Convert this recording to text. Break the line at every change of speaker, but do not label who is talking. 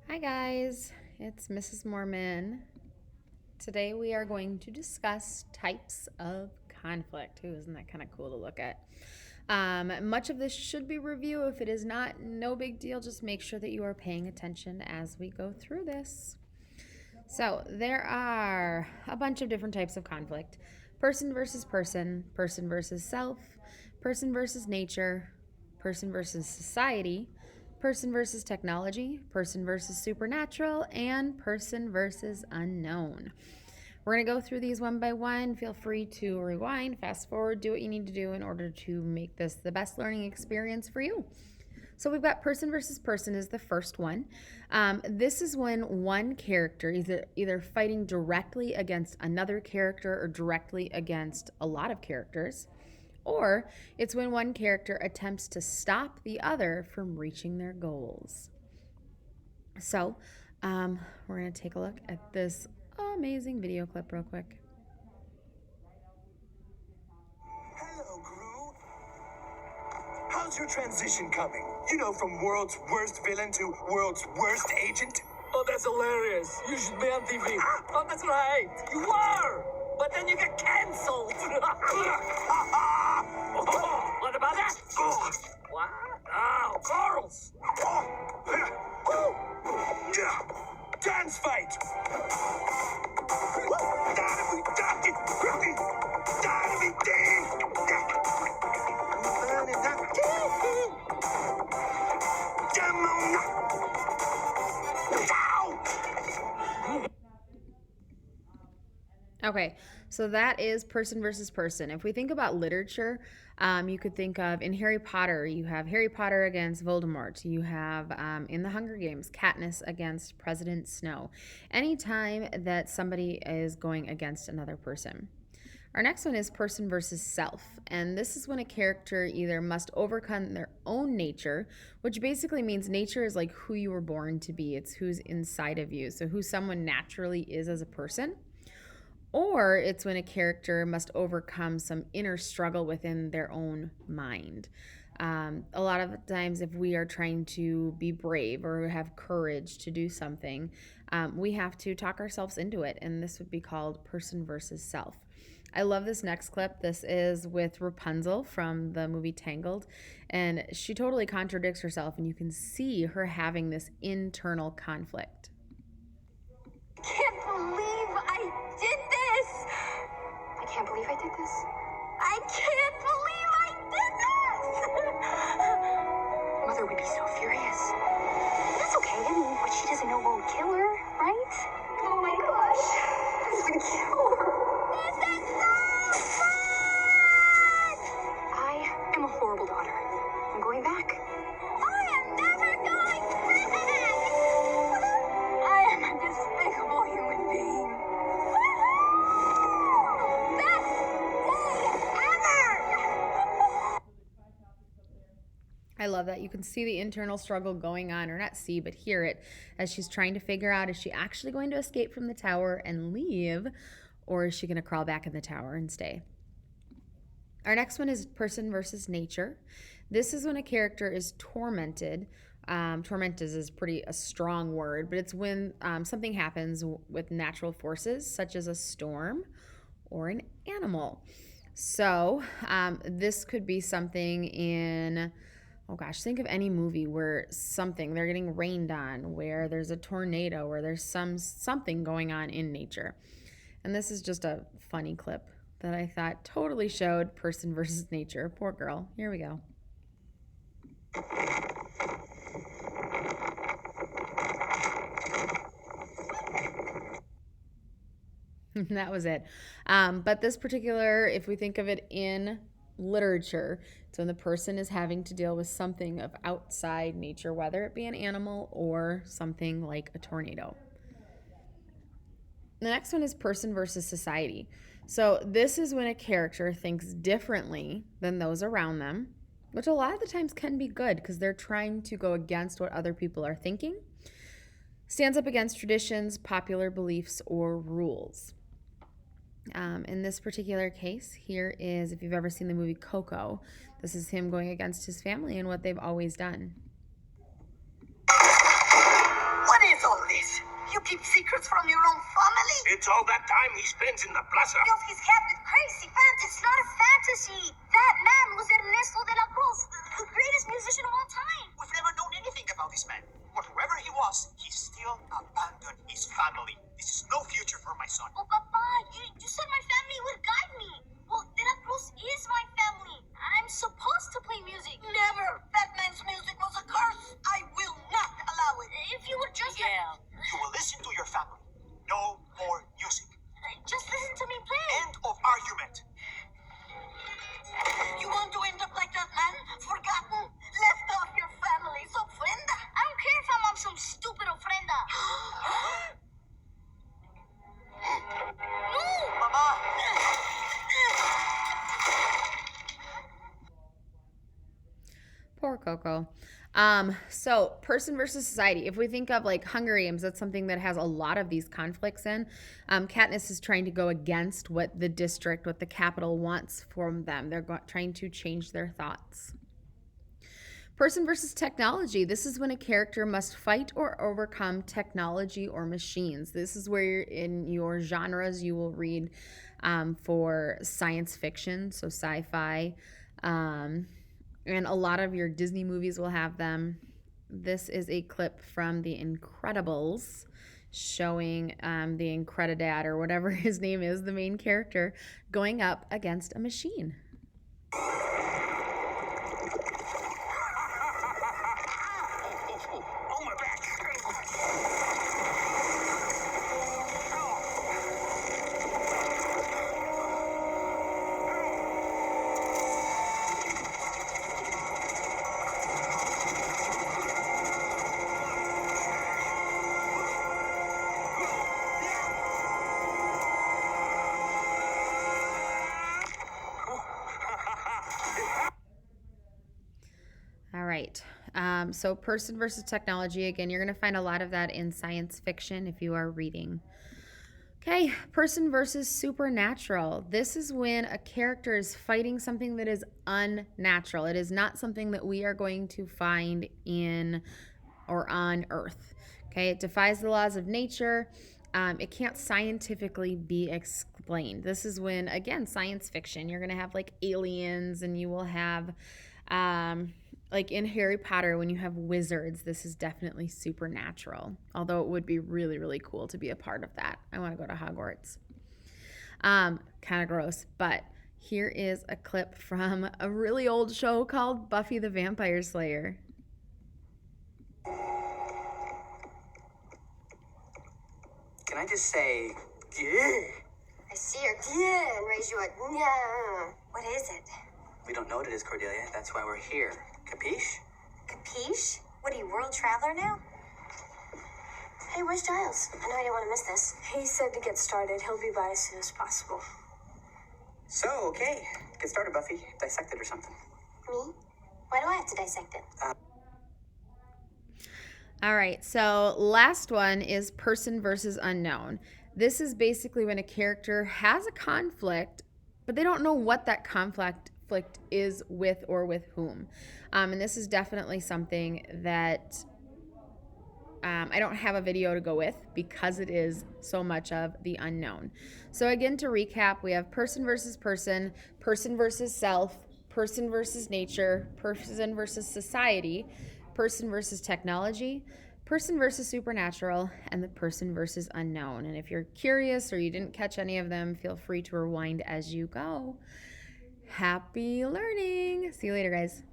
Hi guys, it's Mrs. Mormon. Today we are going to discuss types of conflict. Ooh, isn't that kind of cool to look at? Much of this should be review. If it is not, no big deal. Just make sure that you are paying attention as we go through this. So there are a bunch of different types of conflict: person versus person, person versus self, person versus nature, person versus society, person versus technology, person versus supernatural, and person versus unknown. We're going to go through these one by one. Feel free to rewind, fast forward, do what you need to do in order to make this the best learning experience for you. So we've got person versus person is the first one. This is when one character either fighting directly against another character or directly against a lot of characters, or it's when one character attempts to stop the other from reaching their goals. So we're going to take a look at this amazing video clip real quick.
Hello, Gru. How's your transition coming? You know, from world's worst villain to world's worst agent?
Oh, that's hilarious. You should be on TV. Oh, that's right. You are. But then you get canceled. What about that? What? Oh, Carl's.
Dance fight!
Okay, so that is person versus person. If we think about literature, you could think of in Harry Potter, you have Harry Potter against Voldemort. You have in the Hunger Games, Katniss against President Snow. Anytime that somebody is going against another person. Our next one is person versus self. And this is when a character either must overcome their own nature, which basically means nature is like who you were born to be, it's who's inside of you. So, who someone naturally is as a person. Or it's when a character must overcome some inner struggle within their own mind. A lot of times, if we are trying to be brave or have courage to do something, we have to talk ourselves into it. And this would be called person versus self. I love this next clip. This is with Rapunzel from the movie Tangled. And she totally contradicts herself, and you can see her having this internal conflict.
Can't believe I did this! I can't believe I did this. I can't believe I did this! Mother would be so furious. That's okay. I mean, what she doesn't know won't kill her, right? Oh my gosh. This would kill her. This is so fun! I am a horrible daughter. I'm going back. I am never going back! I am a despicable human being. Woohoo! Best day ever!
I love that. You can see the internal struggle going on, or not see, but hear it, as she's trying to figure out, is she actually going to escape from the tower and leave, or is she going to crawl back in the tower and stay? Our next one is person versus nature. This is when a character is tormented. Tormented is pretty a strong word, but it's when something happens with natural forces, such as a storm or an animal. So this could be something in, oh gosh, think of any movie where they're getting rained on, where there's a tornado, or there's something going on in nature. And this is just a funny clip that I thought totally showed person versus nature. Poor girl. Here we go. That was it. But this particular, if we think of it in literature, it's when the person is having to deal with something of outside nature, whether it be an animal or something like a tornado. The next one is person versus society. So this is when a character thinks differently than those around them, which a lot of the times can be good because they're trying to go against what other people are thinking, stands up against traditions, popular beliefs, or rules. In this particular case, here is, if you've ever seen the movie Coco, this is him going against his family and what they've always done.
What is It's all that time he spends in the plaza.
Fills his head with crazy fantasy. It's not a fantasy. That man was Ernesto de la Cruz, the greatest musician of all time.
We've never known anything about this man. But whoever he was, he still abandoned his family. This is no future for my son.
Oh, Papa, you said my family would guide me. Well, De La Cruz is my family. I'm supposed to play music.
Never! That man's music was a curse! I will not allow it!
If you would just
You will listen to your family. No more music.
just listen to me play.
End of argument.
You want to end up like that man? Forgotten? Left off your family's ofrenda?
I don't care if I'm on some stupid ofrenda. No!
Mama!
Poor Coco. So person versus society. If we think of like Hunger Games, that's something that has a lot of these conflicts in. Katniss is trying to go against what the district, what the capital wants from them. They're trying to change their thoughts. Person versus technology. This is when a character must fight or overcome technology or machines. This is where in your genres you will read for science fiction, so sci-fi, and a lot of your Disney movies will have them. This is a clip from The Incredibles showing the Incredidad or whatever his name is, the main character, going up against a machine.
Oh, my back.
All right. So person versus technology. Again, you're going to find a lot of that in science fiction if you are reading. Okay, person versus supernatural. This is when a character is fighting something that is unnatural. It is not something that we are going to find in or on Earth. Okay, it defies the laws of nature. It can't scientifically be explained. This is when, again, science fiction, you're going to have like aliens and you will have... like in Harry Potter, when you have wizards, this is definitely supernatural. Although it would be really, really cool to be a part of that. I want to go to Hogwarts. Kind of gross, but here is a clip from a really old show called Buffy the Vampire Slayer.
Can I just say, yeah?
I see your yeah and raise you a yeah. What is it?
We don't know what it is, Cordelia. That's why we're here. Capiche?
Capiche? What are you, world traveler now? Hey, where's Giles? I know I didn't want to miss this.
He said to get started. He'll be by as soon as possible.
So, okay. Get started, Buffy. Dissect it or something.
Me? Why do I have to dissect it?
All right, so last one is person versus unknown. This is basically when a character has a conflict, but they don't know what that conflict is with or with whom. And this is definitely something that I don't have a video to go with because it is so much of the unknown. So again, to recap, we have person versus person, person versus self, person versus nature, person versus society, person versus technology, person versus supernatural, and the person versus unknown. And if you're curious or you didn't catch any of them, feel free to rewind as you go. Happy learning. See you later, guys.